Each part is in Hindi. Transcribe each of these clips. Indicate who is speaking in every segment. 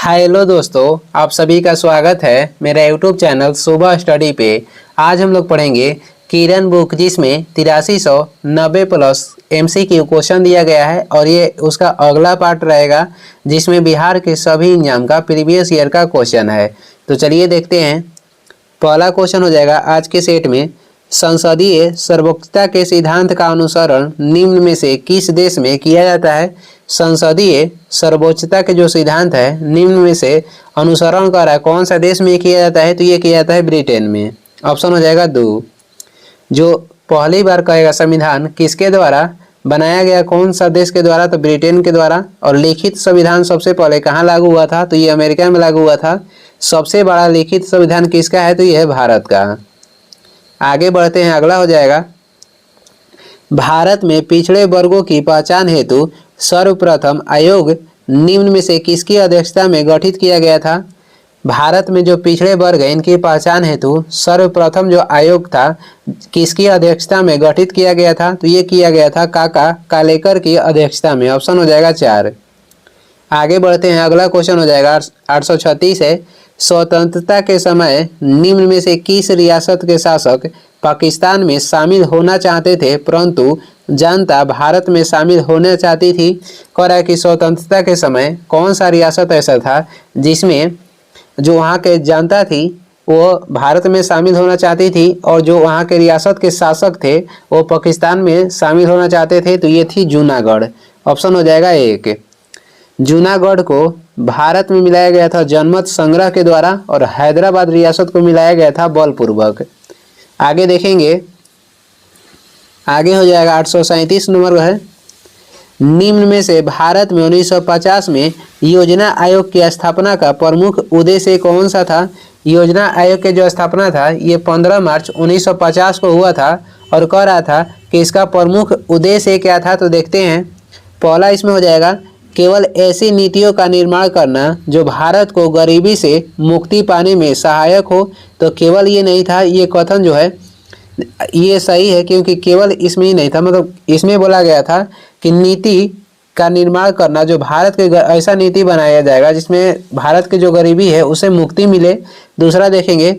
Speaker 1: हेलो दोस्तों, आप सभी का स्वागत है मेरा यूट्यूब चैनल सुबह स्टडी पे। आज हम लोग पढ़ेंगे किरण बुक, जिसमें 8390 प्लस MCQ क्वेश्चन दिया गया है और ये उसका अगला पार्ट रहेगा, जिसमें बिहार के सभी एग्जाम का प्रीवियस ईयर का क्वेश्चन है। तो चलिए देखते हैं। पहला क्वेश्चन हो जाएगा आज के सेट में, संसदीय सर्वोच्चता के सिद्धांत का अनुसरण निम्न में से किस देश में किया जाता है। संसदीय सर्वोच्चता के जो सिद्धांत है निम्न में से अनुसरण कर रहा है, कौन सा देश में किया जाता है, तो ये किया जाता है ब्रिटेन में। ऑप्शन हो जाएगा 2। जो पहली बार कहेगा संविधान किसके द्वारा बनाया गया, कौन सा देश के द्वारा, तो ब्रिटेन के द्वारा। और लिखित संविधान सबसे पहले कहाँ लागू हुआ था, तो ये अमेरिका में लागू हुआ था। सबसे बड़ा लिखित संविधान किसका है, तो ये है भारत का। आगे बढ़ते हैं, अगला हो जाएगा, भारत में पिछड़े वर्गों की पहचान हेतु सर्वप्रथम आयोग निम्न में से किसकी अध्यक्षता में गठित किया गया था। भारत में जो पिछड़े वर्ग हैं इनकी पहचान हेतु सर्वप्रथम जो आयोग था किसकी अध्यक्षता में गठित किया गया था, तो ये किया गया था काका कालेकर की अध्यक्षता में। ऑप्शन हो जाएगा 4। आगे बढ़ते हैं, अगला क्वेश्चन हो जाएगा 836 है, स्वतंत्रता के समय निम्न में से किस रियासत के शासक पाकिस्तान में शामिल होना चाहते थे परंतु जनता भारत में शामिल होना चाहती थी। कह रहा है कि स्वतंत्रता के समय कौन सा रियासत ऐसा था जिसमें जो वहाँ के जनता थी वो भारत में शामिल होना चाहती थी और जो वहाँ के रियासत के शासक थे वो पाकिस्तान में शामिल होना चाहते थे, तो ये थी जूनागढ़। ऑप्शन हो जाएगा 1। जूनागढ़ को भारत में मिलाया गया था जनमत संग्रह के द्वारा और हैदराबाद रियासत को मिलाया गया था बलपूर्वक। आगे देखेंगे, आगे हो जाएगा 837 नंबर है, निम्न में से भारत में 1950 में योजना आयोग की स्थापना का प्रमुख उद्देश्य कौन सा था। योजना आयोग के जो स्थापना था ये 15 मार्च 1950 को हुआ था और कह रहा था कि इसका प्रमुख उद्देश्य क्या था, तो देखते हैं। पहला इसमें हो जाएगा, केवल ऐसी नीतियों का निर्माण करना जो भारत को गरीबी से मुक्ति पाने में सहायक हो। तो केवल ये नहीं था, ये कथन जो है ये सही है क्योंकि केवल इसमें ही नहीं था, मतलब इसमें बोला गया था कि नीति का निर्माण करना जो भारत के ऐसा नीति बनाया जाएगा जिसमें भारत की जो गरीबी है उसे मुक्ति मिले। दूसरा देखेंगे,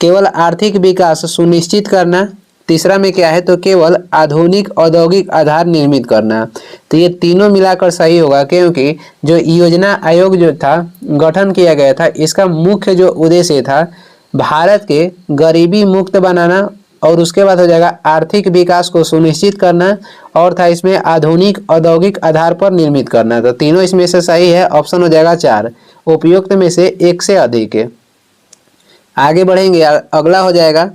Speaker 1: केवल आर्थिक विकास सुनिश्चित करना। तीसरा में क्या है, तो केवल आधुनिक औद्योगिक आधार निर्मित करना। तो ये तीनों मिलाकर सही होगा क्योंकि जो योजना आयोग जो था गठन किया गया था इसका मुख्य जो उद्देश्य था भारत के गरीबी मुक्त बनाना और उसके बाद हो जाएगा आर्थिक विकास को सुनिश्चित करना और था इसमें आधुनिक औद्योगिक आधार पर निर्मित करना। तो तीनों इसमें से सही है। ऑप्शन हो जाएगा 4, उपयुक्त में से एक से अधिक है। आगे बढ़ेंगे, अगला हो जाएगा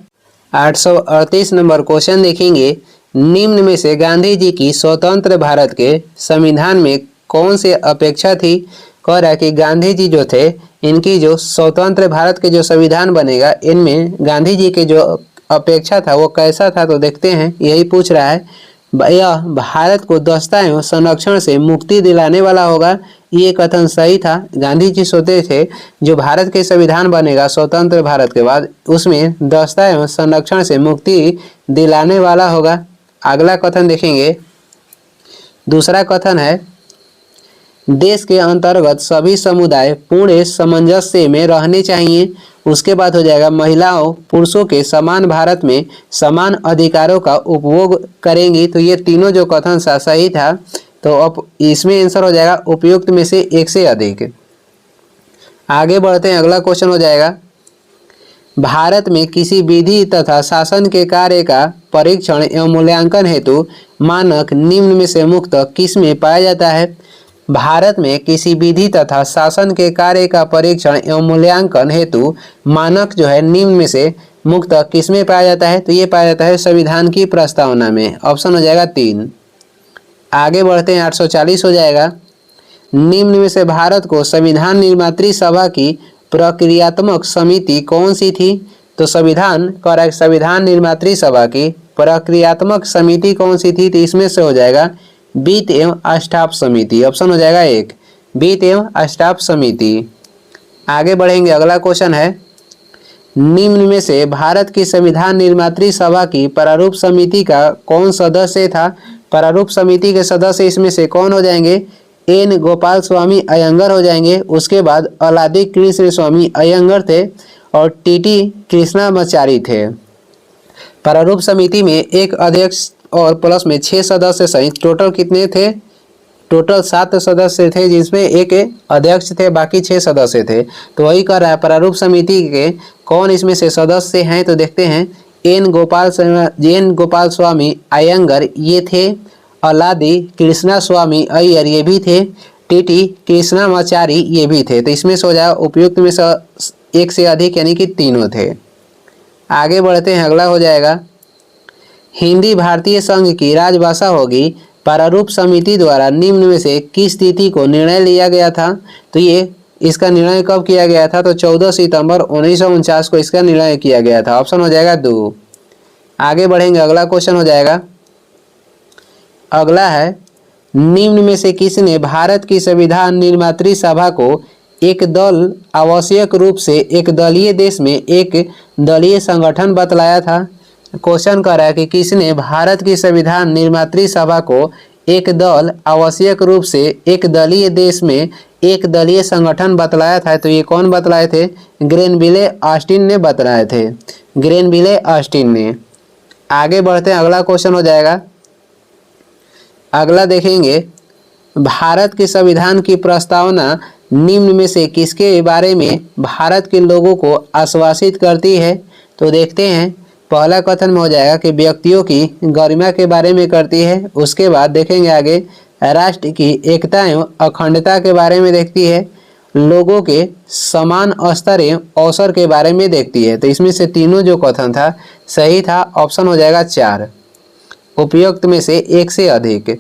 Speaker 1: 838 नंबर क्वेश्चन देखेंगे, निम्न में से गांधी जी की स्वतंत्र भारत के संविधान में कौन से अपेक्षा थी। कह रहा है कि गांधी जी जो थे इनकी जो स्वतंत्र भारत के जो संविधान बनेगा इनमें गांधी जी के जो अपेक्षा था वो कैसा था, तो देखते हैं। यही पूछ रहा है, यह भारत को दस्ता एवं संरक्षण से मुक्ति दिलाने वाला होगा। ये कथन सही था। गांधी जी सोचते थे जो भारत के संविधान बनेगा स्वतंत्र भारत के बाद उसमें दस्ता एवं संरक्षण से मुक्ति दिलाने वाला होगा। अगला कथन देखेंगे, दूसरा कथन है, देश के अंतर्गत सभी समुदाय पूर्ण सामंजस्य में रहने चाहिए। उसके बाद हो जाएगा, महिलाओं पुरुषों के समान भारत में समान अधिकारों का उपभोग करेंगी। तो ये तीनों जो कथन सही था, तो अब इसमें आंसर हो जाएगा उपयुक्त में से एक से अधिक। आगे बढ़ते हैं, अगला क्वेश्चन हो जाएगा, भारत में किसी विधि तथा शासन के कार्य का परीक्षण एवं मूल्यांकन हेतु मानक निम्न में से मुक्त किस में पाया जाता है। भारत में किसी विधि तथा शासन के कार्य का परीक्षण एवं मूल्यांकन हेतु मानक जो है निम्न में से मुक्त किस में पाया जाता है, तो ये पाया जाता है संविधान की प्रस्तावना में। ऑप्शन हो जाएगा 3। आगे बढ़ते हैं, 840 हो जाएगा, निम्न में से भारत को संविधान निर्मात्री सभा की प्रक्रियात्मक समिति कौन सी थी। तो संविधान निर्मात्री सभा की प्रक्रियात्मक समिति कौन सी थी, तो इसमें से हो जाएगा वित्त एवं अष्टाफ समिति। ऑप्शन हो जाएगा 1, वित्त एवं अष्टाफ समिति। आगे बढ़ेंगे, अगला क्वेश्चन है, निम्न में से भारत की संविधान निर्मात्री सभा की प्रारूप समिति का कौन सदस्य था। प्रारूप समिति के सदस्य इसमें से कौन हो जाएंगे, एन गोपाल स्वामी अयंगर हो जाएंगे। उसके बाद अलादी कृष्ण स्वामी अयंगर थे और टीटी कृष्णामाचारी थे। प्रारूप समिति में एक अध्यक्ष और प्लस में 6 सदस्य सहित टोटल कितने थे? टोटल 7 सदस्य थे, जिसमें एक अध्यक्ष थे, बाकी 6 सदस्य थे। तो वही कर रहा है प्रारूप समिति के कौन इसमें से सदस्य हैं, तो देखते हैं। एन गोपाल स्वामी अयंगर ये थे, अलादी कृष्णा स्वामी अय्यर ये भी थे, टीटी कृष्णामाचारी ये भी थे। तो इसमें से हो जाए उपयुक्त में से एक से अधिक यानी कि तीनों थे। आगे बढ़ते हैं, अगला हो जाएगा हिंदी भारतीय संघ की राजभाषा होगी। प्रारूप समिति द्वारा निम्न में से किस तिथि को निर्णय लिया गया था? तो ये इसका निर्णय कब किया गया था? तो 14 सितंबर 1949 को इसका निर्णय किया गया था। ऑप्शन हो जाएगा 2। आगे बढ़ेंगे, अगला क्वेश्चन हो जाएगा। अगला है निम्न में से किसने भारत की संविधान निर्मात्री सभा को एक दल आवश्यक रूप से एक दलीय देश में एक दलीय संगठन बतलाया था? क्वेश्चन कर रहा है कि किसने भारत की संविधान निर्मात्री सभा को एक दल आवश्यक रूप से एक दलीय देश में एक दलीय संगठन बतलाया था? तो ये कौन बतलाए थे? ग्रेनविले ऑस्टिन ने बतलाए थे, ग्रेनविले ऑस्टिन ने। आगे बढ़ते हैं, अगला क्वेश्चन हो जाएगा। अगला देखेंगे भारत के संविधान की प्रस्तावना निम्न में से किसके बारे में भारत के लोगों को आश्वासित करती है? तो देखते हैं, पहला कथन में हो जाएगा कि व्यक्तियों की गरिमा के बारे में करती है। उसके बाद देखेंगे आगे राष्ट्र की एकता एवं अखंडता के बारे में देखती है, लोगों के समान स्तर एवं अवसर के बारे में देखती है। तो इसमें से तीनों जो कथन था सही था। ऑप्शन हो जाएगा 4, उपयुक्त में से एक से अधिक।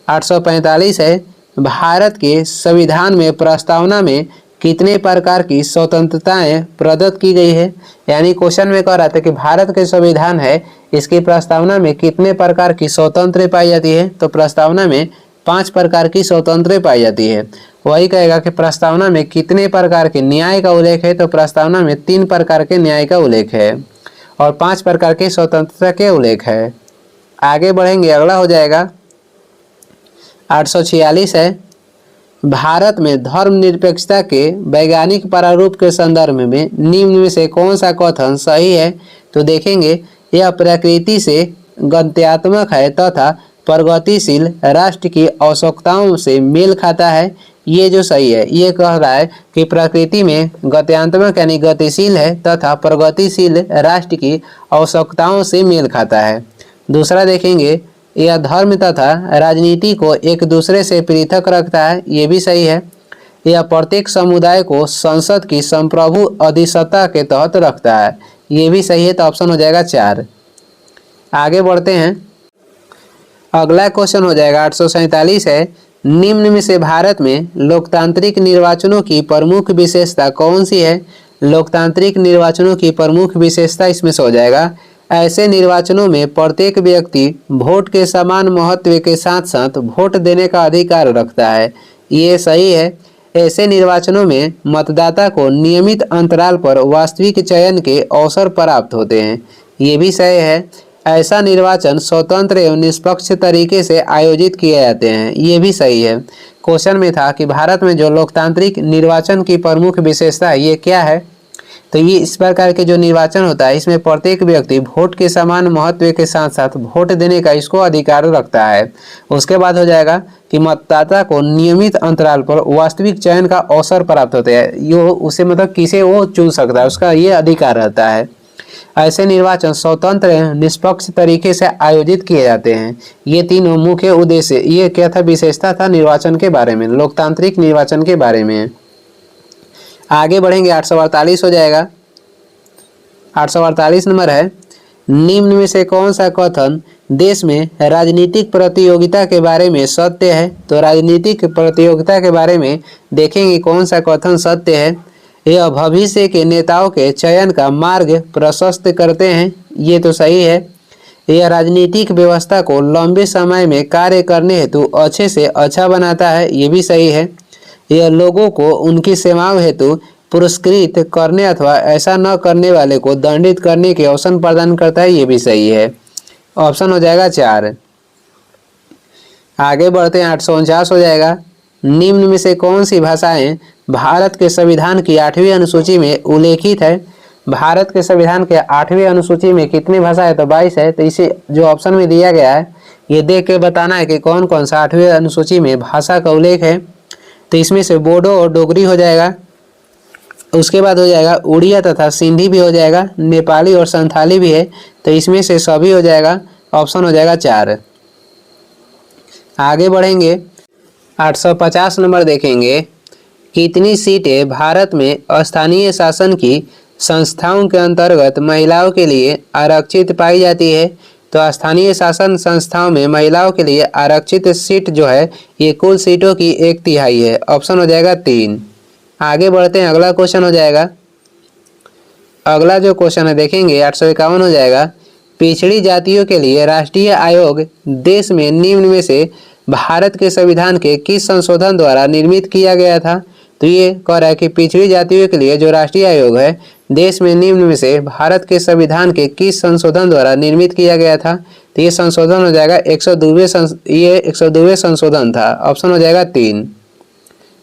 Speaker 1: 845 है भारत के संविधान में प्रस्तावना में कितने प्रकार की स्वतंत्रताएं प्रदत्त की गई है? यानी क्वेश्चन में कह रहा था कि भारत के संविधान है, इसकी प्रस्तावना में कितने प्रकार की स्वतंत्र पाई जाती है? तो प्रस्तावना में 5 प्रकार की स्वतंत्र पाई जाती है। वही कहेगा कि प्रस्तावना में कितने प्रकार के न्याय का उल्लेख है? तो प्रस्तावना में 3 प्रकार के न्याय का उल्लेख है और 5 प्रकार के स्वतंत्रता के उल्लेख है। आगे बढ़ेंगे, अगला हो जाएगा 846 है भारत में धर्मनिरपेक्षता के वैज्ञानिक प्रारूप के संदर्भ में निम्न में से कौन सा कथन सही है? तो देखेंगे यह प्रकृति से गत्यात्मक है तथा प्रगतिशील राष्ट्र की आवश्यकताओं से मेल खाता है। ये जो सही है, ये कह रहा है कि प्रकृति में गत्यात्मक यानी गतिशील है तथा प्रगतिशील राष्ट्र की आवश्यकताओं से मेल खाता है। दूसरा देखेंगे यह धर्म तथा राजनीति को एक दूसरे से पृथक रखता है। ये भी सही है। यह प्रत्येक समुदाय को संसद की संप्रभु अधिसत्ता के तहत रखता है। ये भी सही है। तो ऑप्शन हो जाएगा 4। आगे बढ़ते हैं, अगला क्वेश्चन हो जाएगा 847 है निम्न में से भारत में लोकतांत्रिक निर्वाचनों की प्रमुख विशेषता कौन सी है? लोकतांत्रिक निर्वाचनों की प्रमुख विशेषता इसमें से हो जाएगा ऐसे निर्वाचनों में प्रत्येक व्यक्ति वोट के समान महत्व के साथ साथ वोट देने का अधिकार रखता है। ये सही है। ऐसे निर्वाचनों में मतदाता को नियमित अंतराल पर वास्तविक चयन के अवसर प्राप्त होते हैं। ये भी सही है। ऐसा निर्वाचन स्वतंत्र एवं निष्पक्ष तरीके से आयोजित किए जाते हैं। ये भी सही है। क्वेश्चन में था कि भारत में जो लोकतांत्रिक निर्वाचन की प्रमुख विशेषता है ये क्या है? तो ये इस प्रकार के जो निर्वाचन होता है इसमें प्रत्येक व्यक्ति वोट के समान महत्व के साथ साथ वोट देने का इसको अधिकार रखता है। उसके बाद हो जाएगा कि मतदाता को नियमित अंतराल पर वास्तविक चयन का अवसर प्राप्त होता है। यो उसे मतलब किसे वो चुन सकता है, उसका ये अधिकार रहता है। ऐसे निर्वाचन स्वतंत्र निष्पक्ष तरीके से आयोजित किए जाते हैं। ये तीनों मुख्य उद्देश्य, ये क्या था, विशेषता था निर्वाचन के बारे में, लोकतांत्रिक निर्वाचन के बारे में। आगे बढ़ेंगे 848 हो जाएगा। 848 नंबर है निम्न में से कौन सा कथन देश में राजनीतिक प्रतियोगिता के बारे में सत्य है? तो राजनीतिक प्रतियोगिता के बारे में देखेंगे कौन सा कथन सत्य है। यह भविष्य के नेताओं के चयन का मार्ग प्रशस्त करते हैं। ये तो सही है। यह राजनीतिक व्यवस्था को लंबे समय में कार्य करने हेतु अच्छे से अच्छा बनाता है। ये भी सही है। यह लोगों को उनकी सेवाओं हेतु पुरस्कृत करने अथवा ऐसा न करने वाले को दंडित करने के अवसर प्रदान करता है। ये भी सही है। ऑप्शन हो जाएगा 4। आगे बढ़ते हैं 849 हो जाएगा निम्न में से कौन सी भाषाएं भारत के संविधान की 8वीं अनुसूची में उल्लेखित है? भारत के संविधान के 8वीं अनुसूची में कितनी भाषा है? तो 22 है। तो इसे जो ऑप्शन में दिया गया है ये देख के बताना है कि कौन कौन सा 8वीं अनुसूची में भाषा का उल्लेख है। तो इसमें से बोडो और डोगरी हो जाएगा, उसके बाद हो जाएगा उड़िया तथा सिंधी भी हो जाएगा, नेपाली और संथाली भी है। तो इसमें से सभी हो जाएगा, ऑप्शन हो जाएगा 4। आगे बढ़ेंगे 850 नंबर देखेंगे, कितनी सीटें भारत में स्थानीय शासन की संस्थाओं के अंतर्गत महिलाओं के लिए आरक्षित पाई जाती है? तो स्थानीय शासन संस्थाओं में महिलाओं के लिए आरक्षित सीट जो है ये कुल सीटों की 1/3 है, ऑप्शन हो जाएगा 3। आगे बढ़ते हैं, अगला क्वेश्चन हो जाएगा, अगला जो क्वेश्चन है देखेंगे 851 हो जाएगा, पिछड़ी जातियों के लिए राष्ट्रीय आयोग देश में निम्न में से भारत के संविधान के किस संशोधन द्वारा निर्मित किया गया था? तो ये कह रहा है कि पिछड़ी जातियों के लिए जो राष्ट्रीय आयोग है देश में निम्न में से भारत के संविधान के किस संशोधन द्वारा निर्मित किया गया था? तो ये संशोधन हो जाएगा 102वें संशोधन था, ऑप्शन हो जाएगा 3।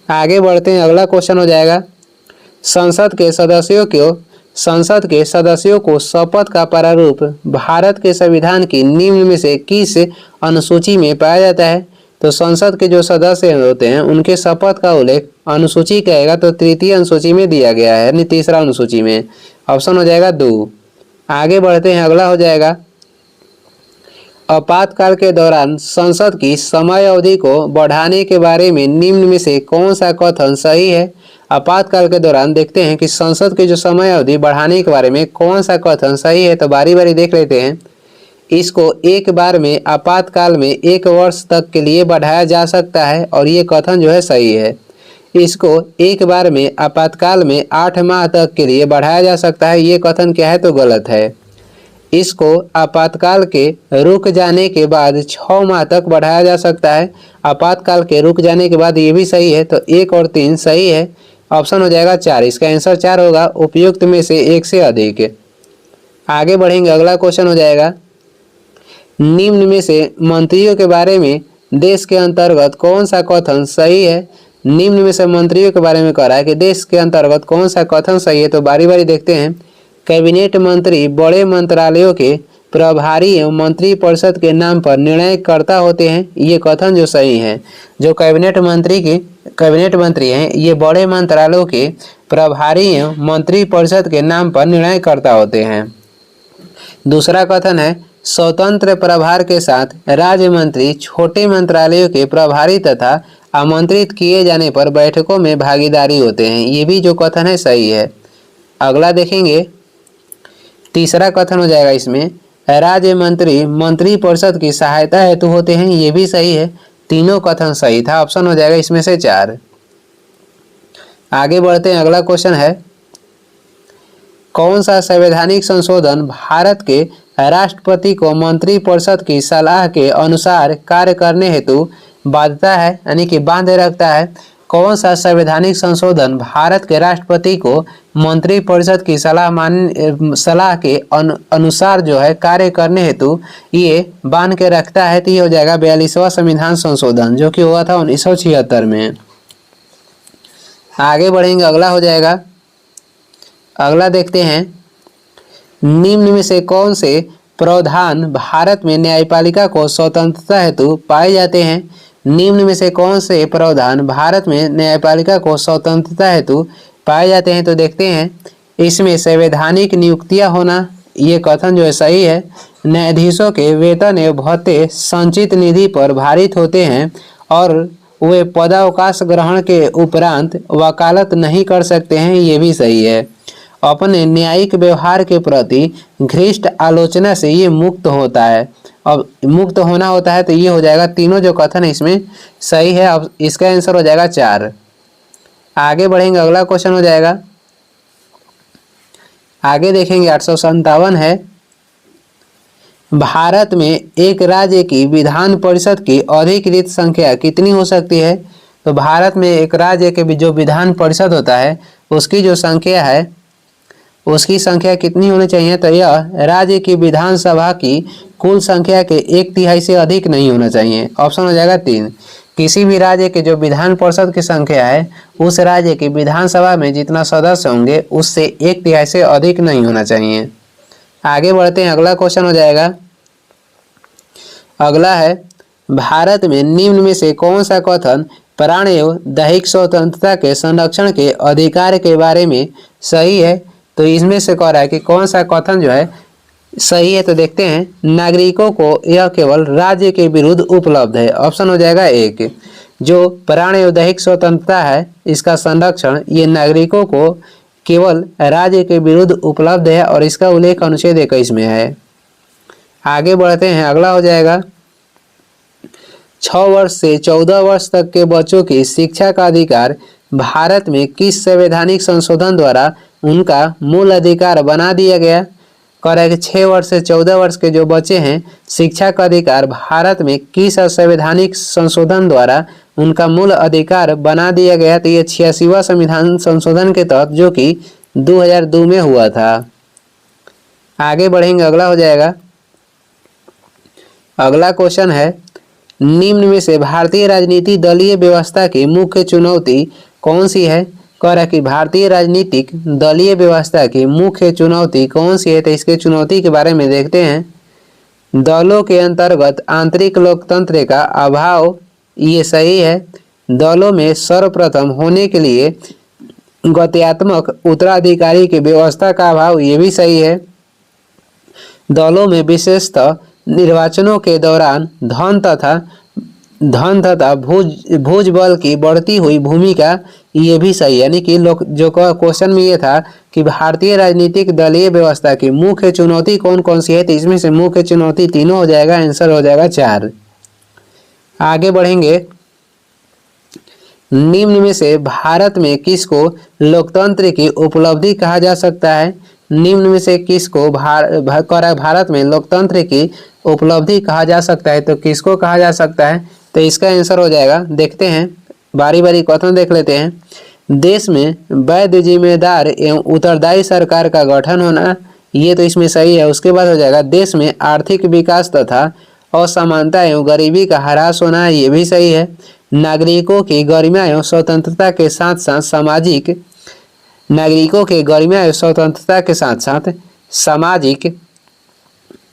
Speaker 1: आगे बढ़ते हैं, अगला क्वेश्चन हो जाएगा, संसद के सदस्यों को शपथ का प्रारूप भारत के संविधान की निम्न में से किस अनुसूची में पाया जाता है? तो संसद के जो सदस्य होते हैं उनके शपथ का उल्लेख अनुसूची कहेगा तो 3य अनुसूची में दिया गया है, यानी 3रा अनुसूची में, ऑप्शन हो जाएगा 2। आगे बढ़ते हैं, अगला हो जाएगा, आपातकाल के दौरान संसद की समय अवधि को बढ़ाने के बारे में निम्न में से कौन सा कथन सही है? आपातकाल के दौरान देखते हैं कि संसद की जो समय अवधि बढ़ाने के बारे में कौन सा कथन सही है। तो बारी बारी देख लेते हैं। इसको एक बार में आपातकाल में 1 वर्ष तक के लिए बढ़ाया जा सकता है और ये कथन जो है सही है। इसको एक बार में आपातकाल में 8 माह तक के लिए बढ़ाया जा सकता है, ये कथन क्या है? तो गलत है। इसको आपातकाल के रुक जाने के बाद 6 माह तक बढ़ाया जा सकता है। आपातकाल के रुक जाने के बाद ये भी सही है, तो 1 और 3 सही है, ऑप्शन हो जाएगा 4। इसका आंसर 4 होगा, उपयुक्त में से 1 से अधिक। आगे बढ़ेंगे, अगला क्वेश्चन हो जाएगा, निम्न में से मंत्रियों के बारे में देश के अंतर्गत कौन सा कथन सही है? निम्न में से मंत्रियों के बारे में कह रहा है कि देश के अंतर्गत कौन सा कथन सही है। तो बारी बारी देखते हैं। कैबिनेट मंत्री बड़े मंत्रालयों के प्रभारी एवं मंत्रिपरिषद के नाम पर निर्णयकर्ता होते हैं, ये कथन जो सही है। जो कैबिनेट मंत्री हैं ये बड़े मंत्रालयों के प्रभारी एवं मंत्रिपरिषद के नाम पर निर्णयकर्ता होते हैं। दूसरा कथन है, स्वतंत्र प्रभार के साथ राज्य मंत्री छोटे मंत्रालयों के प्रभारी तथा आमंत्रित किए जाने पर बैठकों में भागीदारी होते हैं, ये भी जो कथन है सही है। अगला देखेंगे, तीसरा कथन हो जाएगा इसमें, राज्य मंत्री मंत्रिपरिषद की सहायता हेतु होते हैं, ये भी सही है। तीनों कथन सही था, ऑप्शन हो जाएगा इसमें से 4। आगे बढ़ते हैं, अगला क्वेश्चन है, कौन सा संवैधानिक संशोधन भारत के राष्ट्रपति को मंत्रिपरिषद की सलाह के अनुसार कार्य करने हेतु बाध्यता है, यानी कि बांधे रखता है? कौन सा संवैधानिक संशोधन भारत के राष्ट्रपति को मंत्रिपरिषद की सलाह के अनुसार जो है कार्य करने हेतु ये बांध के रखता है? तो ये हो जाएगा 42वां संविधान संशोधन, जो कि हुआ था 1976 में। आगे बढ़ेंगे, अगला हो जाएगा, अगला देखते हैं, निम्न में से कौन से प्रावधान भारत में न्यायपालिका को स्वतंत्रता हेतु पाए जाते हैं? निम्न में से कौन से प्रावधान भारत में न्यायपालिका को स्वतंत्रता हेतु पाए जाते हैं? तो देखते हैं, इसमें संवैधानिक नियुक्तियां होना, ये कथन जो है सही है। न्यायाधीशों के वेतन एवं भत्ते संचित निधि पर भारित होते हैं और वे पदावकाश ग्रहण के उपरांत वकालत नहीं कर सकते हैं, ये भी सही है। अपने न्यायिक व्यवहार के प्रति घृष्ट आलोचना से ये मुक्त होता है। अब मुक्त होना होता है, तो ये हो जाएगा, तीनों जो कथन है इसमें सही है। अब इसका आंसर हो जाएगा 4। आगे बढ़ेंगे, अगला क्वेश्चन हो जाएगा, आगे देखेंगे 857 है, भारत में एक राज्य की विधान परिषद की अधिकृत संख्या कितनी हो सकती है? तो भारत में एक राज्य के जो विधान परिषद होता है उसकी जो संख्या है उसकी संख्या कितनी होनी चाहिए? तो यह राज्य की विधानसभा की कुल संख्या के 1/3 से अधिक नहीं होना चाहिए, ऑप्शन हो जाएगा 3। किसी भी राज्य के जो विधान परिषद की संख्या है उस राज्य की विधानसभा में जितना सदस्य होंगे उससे 1/3 से अधिक नहीं होना चाहिए। आगे बढ़ते हैं, अगला क्वेश्चन हो जाएगा। अगला है, भारत में निम्न में से कौन सा कथन प्राण एवं दैहिक स्वतंत्रता के संरक्षण के अधिकार के बारे में सही है? तो इसमें से कह रहा है कि कौन सा कथन जो है सही है। तो देखते हैं, नागरिकों को यह केवल राज्य के विरुद्ध उपलब्ध है। ऑप्शन हो जाएगा एक, जो प्राण एवं दैहिक स्वतंत्रता है इसका संरक्षण ये नागरिकों को केवल राज्य के विरुद्ध उपलब्ध है और इसका उल्लेख अनुच्छेद 21 में है। आगे बढ़ते हैं, अगला हो जाएगा, 6 वर्ष से 14 वर्ष तक के बच्चों की शिक्षा का अधिकार भारत में किस संवैधानिक संशोधन द्वारा उनका मूल अधिकार बना दिया गया? कह रहा है कि 6 वर्ष से 14 वर्ष के जो बच्चे हैं शिक्षा का अधिकार भारत में किस संवैधानिक संशोधन द्वारा उनका मूल अधिकार बना दिया गया? तो ये 86वां संविधान संशोधन के तहत जो कि 2002 में हुआ था। आगे बढ़ेंगे, अगला हो जाएगा। अगला क्वेश्चन है, निम्न में से भारतीय राजनीति दलीय व्यवस्था की मुख्य चुनौती कौन सी है? कह रहा है कि भारतीय राजनीतिक दलीय व्यवस्था की मुख्य चुनौती कौन सी है? तो इसके चुनौती के बारे में देखते हैं। दलों के अंतर्गत आंतरिक लोकतंत्र का अभाव, ये सही है। दलों में सर्वप्रथम होने के लिए गत्यात्मक उत्तराधिकारी की व्यवस्था का अभाव, ये भी सही है। दलों में विशेषतः निर्वाचनों के दौरान धन तथा भुज बल की बढ़ती हुई भूमिका, ये भी सही है। यानी कि लोग जो क्वेश्चन में ये था कि भारतीय राजनीतिक दलीय व्यवस्था की मुख्य चुनौती कौन कौन सी है, तो इसमें से मुख्य चुनौती तीनों हो जाएगा, आंसर हो जाएगा 4। आगे बढ़ेंगे, निम्न में से भारत में किसको लोकतंत्र की उपलब्धि कहा जा सकता है? निम्न में से किसको भारत में लोकतंत्र की उपलब्धि कहा जा सकता है? तो किसको कहा जा सकता है? तो इसका आंसर हो जाएगा, देखते हैं, बारी बारी कथन देख लेते हैं। देश में वैध, जिम्मेदार एवं उत्तरदायी सरकार का गठन होना, ये तो इसमें सही है। उसके बाद हो जाएगा, देश में आर्थिक विकास तथा असमानता एवं गरीबी का ह्रास होना, ये भी सही है। नागरिकों की गरिमा एवं स्वतंत्रता के साथ साथ सामाजिक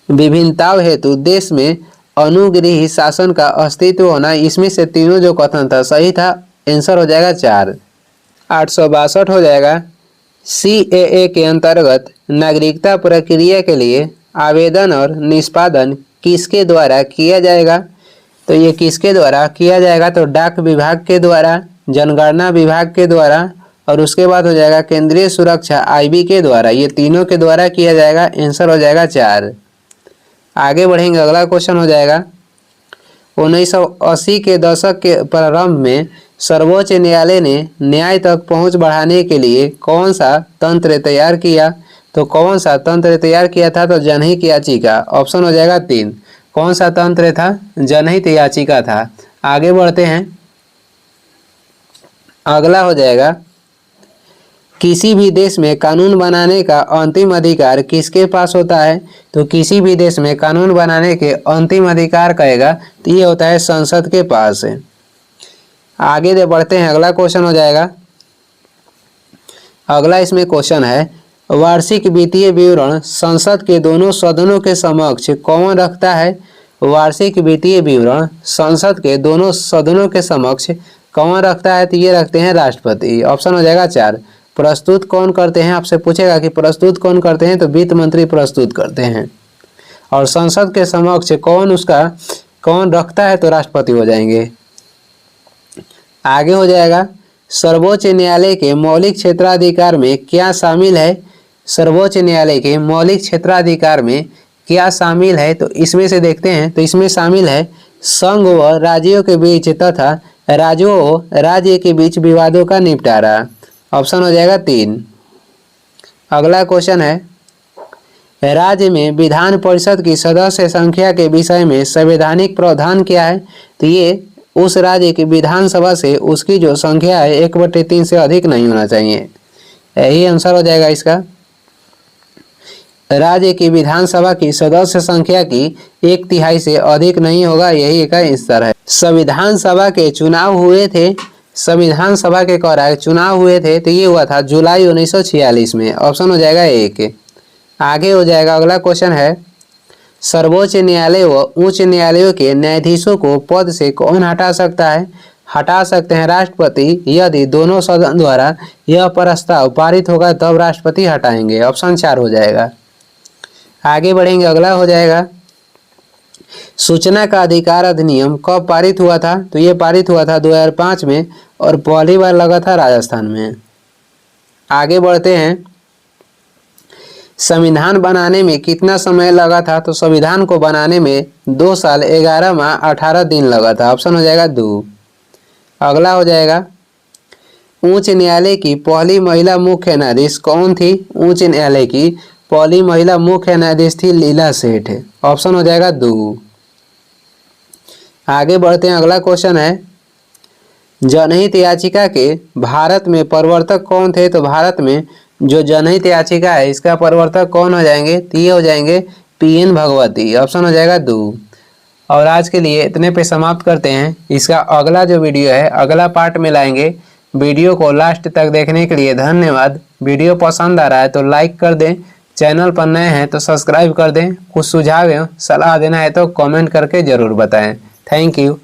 Speaker 1: विभिन्नताओं हेतु देश में अनुग्रही शासन का अस्तित्व होना, इसमें से तीनों जो कथन था सही था, आंसर हो जाएगा 4। 862 हो जाएगा, CAA के अंतर्गत नागरिकता प्रक्रिया के लिए आवेदन और निष्पादन किसके द्वारा किया जाएगा? तो ये किसके द्वारा किया जाएगा? तो डाक विभाग के द्वारा, जनगणना विभाग के द्वारा और उसके बाद हो जाएगा केंद्रीय सुरक्षा IB के द्वारा। ये तीनों के द्वारा किया जाएगा, आंसर हो जाएगा 4। आगे बढ़ेंगे, अगला क्वेश्चन हो जाएगा, 1980 के दशक के प्रारंभ में सर्वोच्च न्यायालय ने न्याय तक पहुंच बढ़ाने के लिए कौन सा तंत्र तैयार किया? तो कौन सा तंत्र तैयार किया था? तो जनहित याचिका। ऑप्शन हो जाएगा 3। कौन सा तंत्र था? जनहित याचिका था। आगे बढ़ते हैं, अगला हो जाएगा, किसी भी देश में कानून बनाने का अंतिम अधिकार किसके पास होता है? तो किसी भी देश में कानून बनाने के अंतिम अधिकार कहेगा तो ये होता है संसद के पास। आगे बढ़ते हैं, अगला क्वेश्चन हो जाएगा। अगला इसमें क्वेश्चन है, वार्षिक वित्तीय विवरण संसद के दोनों सदनों के समक्ष कौन रखता है? वार्षिक वित्तीय विवरण संसद के दोनों सदनों के समक्ष कौन रखता है? तो ये रखते हैं राष्ट्रपति। ऑप्शन हो जाएगा 4। प्रस्तुत कौन करते हैं? आपसे पूछेगा कि प्रस्तुत कौन करते हैं, तो वित्त मंत्री प्रस्तुत करते हैं। और संसद के समक्ष कौन रखता है? तो राष्ट्रपति हो जाएंगे। आगे हो जाएगा, सर्वोच्च न्यायालय के मौलिक क्षेत्राधिकार में क्या शामिल है? सर्वोच्च न्यायालय के मौलिक क्षेत्राधिकार में क्या शामिल है? तो इसमें से देखते हैं, तो इसमें शामिल है संघ व राज्यों के बीच तथा राज्यों व राज्य के बीच विवादों का निपटारा। ऑप्शन हो जाएगा 3। अगला क्वेश्चन है, राज्य में विधान परिषद की सदस्य संख्या के विषय में संवैधानिक प्रावधान क्या है? तो ये उस राज्य की विधानसभा से उसकी जो संख्या है 1/3 से अधिक नहीं होना चाहिए। यही आंसर हो जाएगा इसका। राज्य की विधानसभा की सदस्य संख्या की 1/3 से अधिक नहीं होगा, यही इसका स्तर है। संविधान सभा के चुनाव हुए थे, संविधान सभा के चुनाव हुए थे तो ये हुआ था जुलाई 1946 में। ऑप्शन हो जाएगा 1। आगे हो जाएगा अगला क्वेश्चन है, सर्वोच्च न्यायालय व उच्च न्यायालयों के न्यायाधीशों को पद से कौन हटा सकता है? हटा सकते हैं राष्ट्रपति, यदि दोनों सदन द्वारा यह प्रस्ताव पारित होगा तब राष्ट्रपति हटाएंगे। ऑप्शन 4 हो जाएगा। आगे बढ़ेंगे, अगला हो जाएगा, सूचना का अधिकार अधिनियम कब पारित हुआ था? तो ये पारित हुआ था 2005 में और पहली बार लगा था राजस्थान में। आगे बढ़ते हैं, संविधान बनाने में कितना समय लगा था? तो संविधान को बनाने में 2 साल 11 माह 18 दिन लगा था। ऑप्शन हो जाएगा 2। अगला हो जाएगा, उच्च न्यायालय की पहली महिला मुख्य न्यायाधीश कौन थी? उच्च न्यायालय की पहली महिला मुख्य न्यायाधीश थी लीला सेठ। ऑप्शन हो जाएगा 2। आगे बढ़ते हैं, अगला क्वेश्चन है, जनहित याचिका के भारत में प्रवर्तक कौन थे? तो भारत में जो जनहित याचिका है इसका प्रवर्तक कौन हो जाएंगे? तो ये हो जाएंगे PN भगवती। ऑप्शन हो जाएगा 2। और आज के लिए इतने पे समाप्त करते हैं। इसका अगला जो वीडियो है अगला पार्ट में लाएंगे। वीडियो को लास्ट तक देखने के लिए धन्यवाद। वीडियो पसंद आ रहा है तो लाइक कर दें, चैनल पर नए हैं तो सब्सक्राइब कर दें। कुछ सुझाव या सलाह देना है तो कमेंट करके ज़रूर बताएं। Thank you.